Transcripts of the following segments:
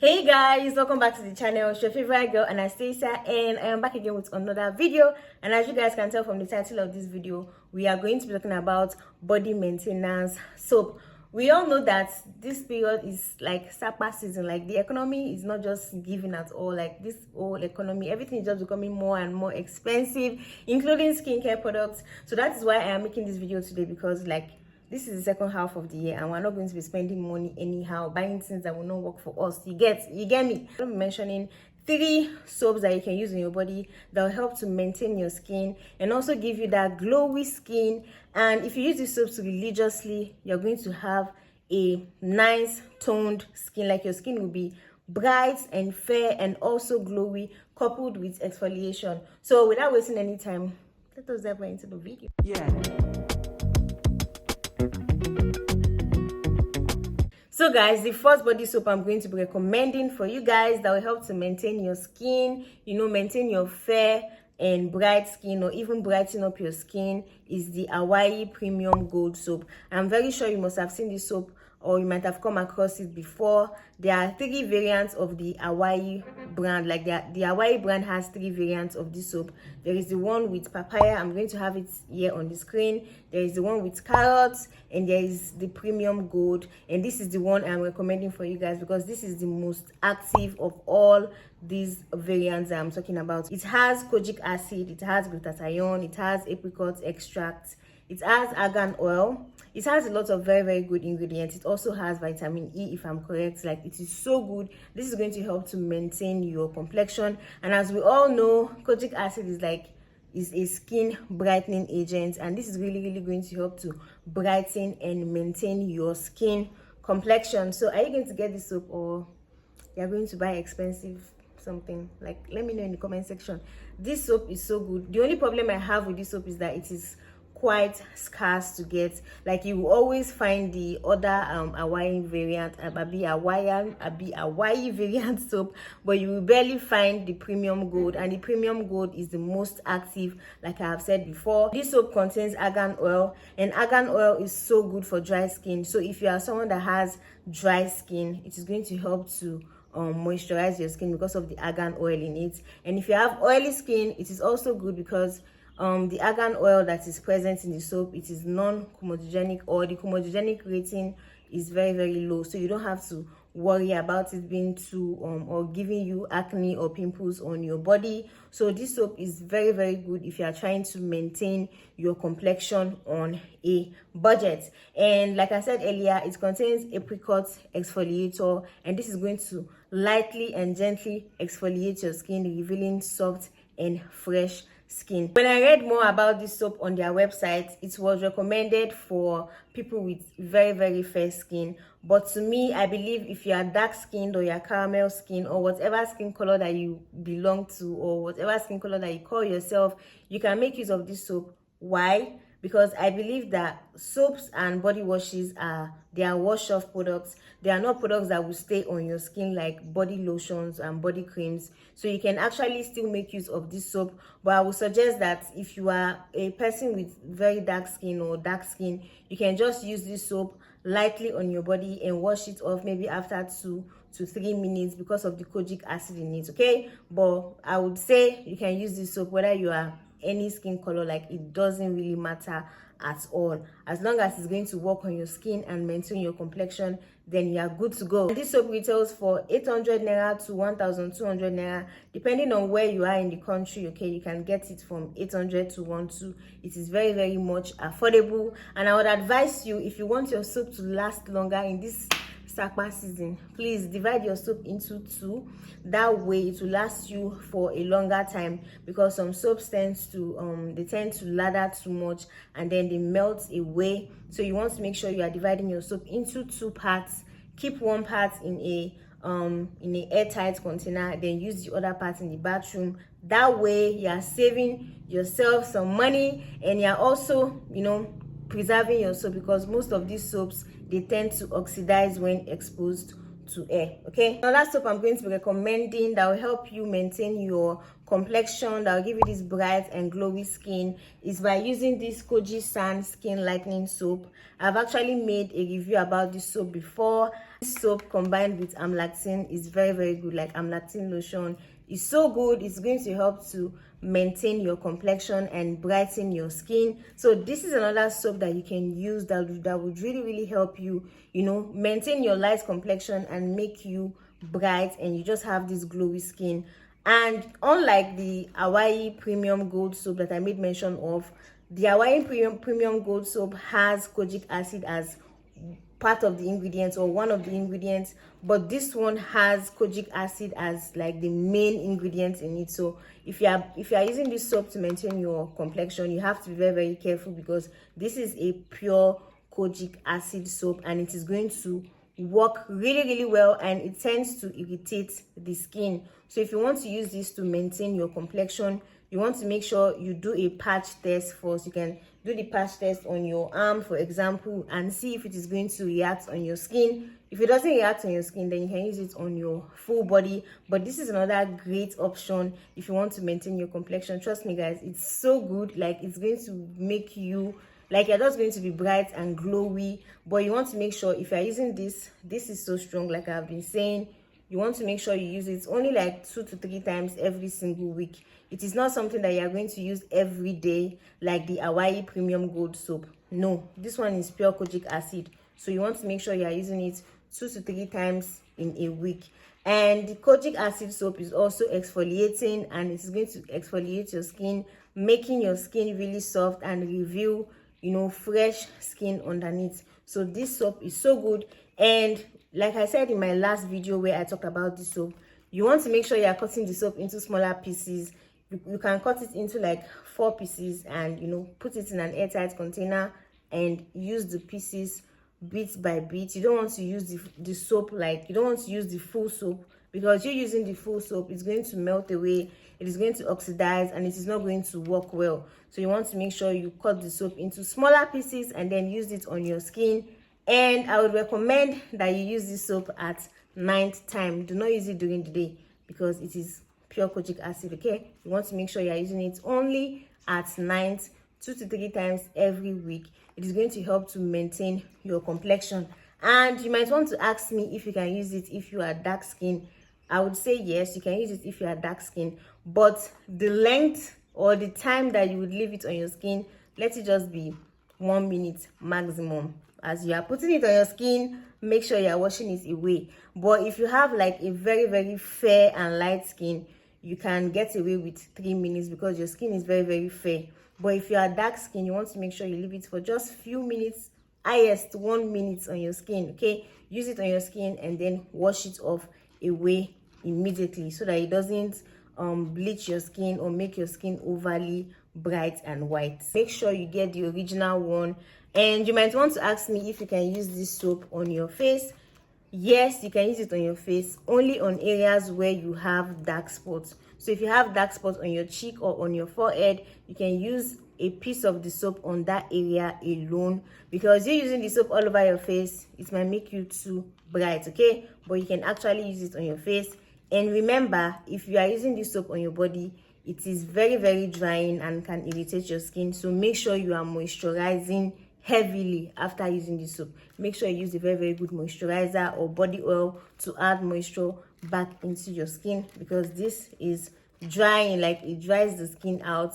Hey guys, welcome back to the channel. It's your favorite girl Anastasia, and I am back again with another video. And as you guys can tell from the title of this video, we are going to be talking about body maintenance soap. We all know that this period is like sapa season. Like the economy is not just giving at all. Like this whole economy, everything is just becoming more and more expensive, including skincare products. So that is why I am making this video today, because like this is the second half of the year and we're not going to be spending money anyhow, buying things that will not work for us. You get me? I'm mentioning 3 soaps that you can use in your body that will help to maintain your skin and also give you that glowy skin. And if you use these soaps religiously, you're going to have a nice toned skin. Like your skin will be bright and fair and also glowy, coupled with exfoliation. So without wasting any time, let us dive right into the video. So guys, the first body soap I'm going to be recommending for you guys that will help to maintain your skin, maintain your fair and bright skin, or even brighten up your skin, is the Hawaii Premium Gold Soap. I'm very sure you must have seen this soap, or you might have come across it before. There are 3 variants of the Hawaii brand. Like the Hawaii brand has 3 variants of this soap. There is the one with papaya. I'm going to have it here on the screen. There is the one with carrots, and there is the premium gold. And this is the one I'm recommending for you guys because this is the most active of all these variants that I'm talking about. It has kojic acid, it has glutathione, it has apricot extract, it has argan oil. It has a lot of very good ingredients. It also has vitamin E, if I'm correct. Like, it is so good. This is going to help to maintain your complexion. And as we all know, kojic acid is a skin brightening agent, and this is really going to help to brighten and maintain your skin complexion. So are you going to get this soap, or you're going to buy expensive something? Like, let me know in the comment section. This soap is so good. The only problem I have with this soap is that it is quite scarce to get. Like, you will always find the other Hawaiian variant, Hawaii variant soap, but you will barely find the premium gold. And the premium gold is the most active, like I have said before. This soap contains argan oil, and argan oil is so good for dry skin. So if you are someone that has dry skin, it is going to help to moisturize your skin because of the argan oil in it. And if you have oily skin, it is also good because the argan oil that is present in the soap, it is non-comedogenic, or the comedogenic rating is very low, so you don't have to worry about it being too or giving you acne or pimples on your body. So this soap is very good if you are trying to maintain your complexion on a budget. And like I said earlier, it contains apricot exfoliator, and this is going to lightly and gently exfoliate your skin, revealing soft and fresh skin. When I read more about this soap on their website, it was recommended for people with very fair skin. But to me, I believe if you are dark skinned, or you're caramel skin, or whatever skin color that you belong to, or whatever skin color that you call yourself, you can make use of this soap. Why? Because I believe that soaps and body washes they are wash off products. They are not products that will stay on your skin like body lotions and body creams. So you can actually still make use of this soap. But I would suggest that if you are a person with very dark skin or dark skin, you can just use this soap lightly on your body and wash it off maybe after 2 to 3 minutes because of the kojic acid in it. Okay, but I would say you can use this soap whether you are any skin color. Like, it doesn't really matter at all. As long as it's going to work on your skin and maintain your complexion, then you are good to go. This soap retails for 800 naira to 1200 naira, depending on where you are in the country. Okay, you can get it from 800 to 12. It is very much affordable, and I would advise you, if you want your soap to last longer in this sapa season, please divide your soap into 2. That way it will last you for a longer time, because some soaps tend to lather too much and then they melt away. So you want to make sure you are dividing your soap into 2 parts. Keep one part in a airtight container, then use the other part in the bathroom. That way you are saving yourself some money, and you're also preserving your soap, because most of these soaps, they tend to oxidize when exposed to air. Okay, now that soap I'm going to be recommending that will help you maintain your complexion, that will give you this bright and glowy skin, is by using this Koji Sun skin lightening soap. I've actually made a review about this soap before. This soap combined with amlactin is very, very good. Like amlactin lotion is so good. It's going to help to maintain your complexion and brighten your skin. So this is another soap that you can use that would really, really help you, you know, maintain your light complexion and make you bright, and you just have this glowy skin. And unlike the Hawaii Premium Gold soap that I made mention of, the Hawaii Premium Gold soap has kojic acid as part of the ingredients or one of the ingredients, but this one has kojic acid as like the main ingredient in it. So if you are using this soap to maintain your complexion, you have to be very, very careful, because this is a pure kojic acid soap and it is going to work really, really well, and it tends to irritate the skin. So if you want to use this to maintain your complexion, you want to make sure you do a patch test first. You can do the patch test on your arm, for example, and see if it is going to react on your skin. If it doesn't react on your skin, then you can use it on your full body. But this is another great option if you want to maintain your complexion. Trust me, guys, it's so good. Like, it's going to make you, like, you're just going to be bright and glowy. But you want to make sure, if you're using this is so strong, like I've been saying, you want to make sure you use it only like 2 to 3 times every single week. It is not something that you are going to use every day like the Hawaii Premium Gold soap. No, this one is pure kojic acid. So you want to make sure you are using it 2 to 3 times in a week. And the kojic acid soap is also exfoliating, and it's going to exfoliate your skin, making your skin really soft and reveal, you know, fresh skin underneath. So this soap is so good. And like I said in my last video where I talked about this soap, you want to make sure you are cutting the soap into smaller pieces. You can cut it into like 4 pieces and, you know, put it in an airtight container and use the pieces bit by bit. You don't want to use the soap, like, you don't want to use the full soap, because you're using the full soap, it's going to melt away, it is going to oxidize, and it is not going to work well. So you want to make sure you cut the soap into smaller pieces and then use it on your skin. And I would recommend that you use this soap at night time. Do not use it during the day, because it is pure kojic acid. Okay, you want to make sure you are using it only at night, 2 to 3 times every week. It is going to help to maintain your complexion. And you might want to ask me if you can use it if you are dark skin. I would say yes, you can use it if you are dark skin, but the length or the time that you would leave it on your skin, let it just be 1 minute maximum. As you are putting it on your skin, make sure you are washing it away. But if you have like a very, very fair and light skin, you can get away with 3 minutes, because your skin is very, very fair. But if you are dark skin, you want to make sure you leave it for just few minutes, highest 1 minute on your skin. Okay, use it on your skin and then wash it off away immediately, so that it doesn't bleach your skin or make your skin overly bright and white. Make sure you get the original one. And you might want to ask me if you can use this soap on your face. Yes, you can use it on your face, only on areas where you have dark spots. So if you have dark spots on your cheek or on your forehead, you can use a piece of the soap on that area alone, because you're using the soap all over your face, it might make you too bright. Okay, but you can actually use it on your face. And remember, if you are using this soap on your body, it is very, very drying and can irritate your skin. So make sure you are moisturizing heavily after using this soap. Make sure you use a very, very good moisturizer or body oil to add moisture back into your skin, because this is drying, like it dries the skin out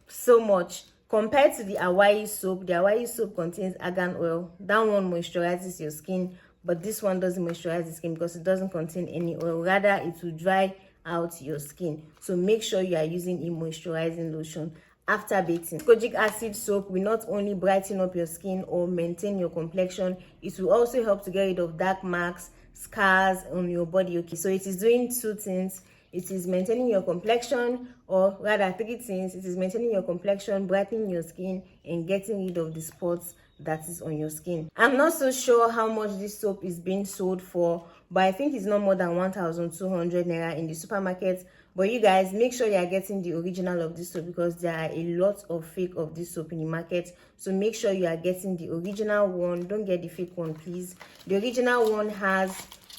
so much. Compared to the Hawaii soap, the Hawaii soap contains argan oil. That one moisturizes your skin, but this one doesn't moisturize the skin because it doesn't contain any oil. Rather, it will dry out your skin. So make sure you are using a moisturizing lotion after bathing. Kojic acid soap will not only brighten up your skin or maintain your complexion, it will also help to get rid of dark marks, scars on your body. Okay, so it is doing 2 things. It is maintaining your complexion, or rather 3 things. It is maintaining your complexion, brightening your skin, and getting rid of the spots that is on your skin. I'm not so sure how much this soap is being sold for, but I think it's not more than 1,200 naira in the supermarket. But you guys, make sure you are getting the original of this soap, because there are a lot of fake of this soap in the market. So make sure you are getting the original one. Don't get the fake one, please. The original one has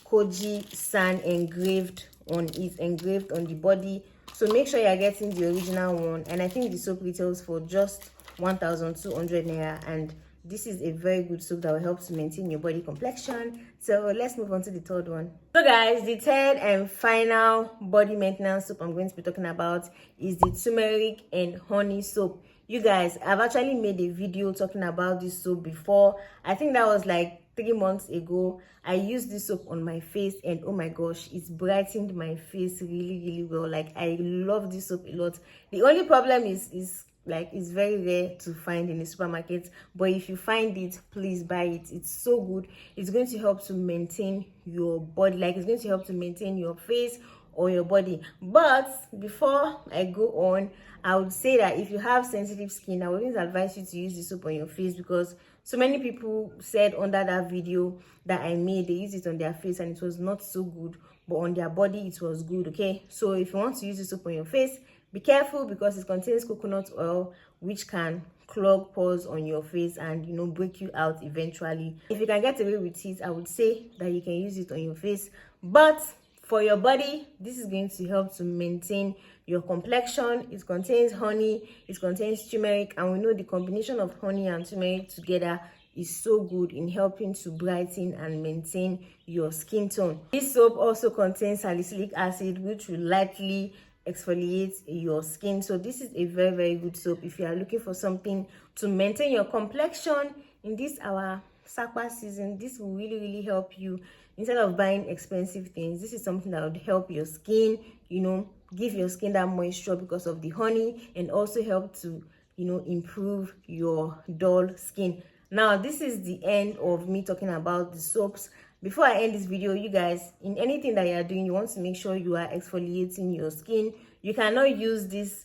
Koji Sun engraved on it, engraved on the body. So make sure you are getting the original one. And I think the soap retails for just 1,200 naira, and this is a very good soap that will help to maintain your body complexion. So let's move on to the third one. So guys, the third and final body maintenance soap I'm going to be talking about is the turmeric and honey soap. You guys, I've actually made a video talking about this soap before. I think that was like 3 months ago. I used this soap on my face and oh my gosh, it's brightened my face really well. Like, I love this soap a lot. The only problem is like, it's very rare to find in the supermarket, but if you find it, please buy it. It's so good. It's going to help to maintain your body, like it's going to help to maintain your face or your body. But before I go on, I would say that if you have sensitive skin, I wouldn't advise you to use this soap on your face, because so many people said under that video that I made, they used it on their face and it was not so good, but on their body it was good. Okay, so if you want to use this soap on your face, be careful, because it contains coconut oil, which can clog pores on your face and, you know, break you out eventually. If you can get away with it, I would say that you can use it on your face. But for your body, this is going to help to maintain your complexion. It contains honey, it contains turmeric, and we know the combination of honey and turmeric together is so good in helping to brighten and maintain your skin tone. This soap also contains salicylic acid, which will lightly exfoliate your skin. So this is a very good soap if you are looking for something to maintain your complexion in this our sapa season. This will really help you. Instead of buying expensive things, this is something that would help your skin, you know, give your skin that moisture because of the honey, and also help to, you know, improve your dull skin. Now, this is the end of me talking about the soaps. Before I end this video, you guys, in anything that you are doing, you want to make sure you are exfoliating your skin. You cannot use these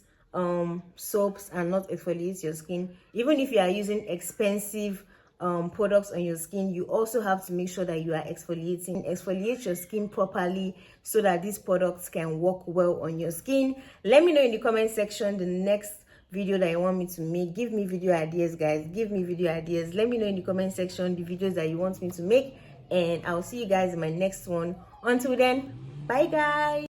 soaps and not exfoliate your skin. Even if you are using expensive products on your skin, you also have to make sure that you are exfoliate your skin properly so that these products can work well on your skin. Let me know in the comment section the next video that you want me to make. Give me video ideas, guys. Give me video ideas. Let me know in the comment section the videos that you want me to make, and I'll see you guys in my next one. Until then, bye guys.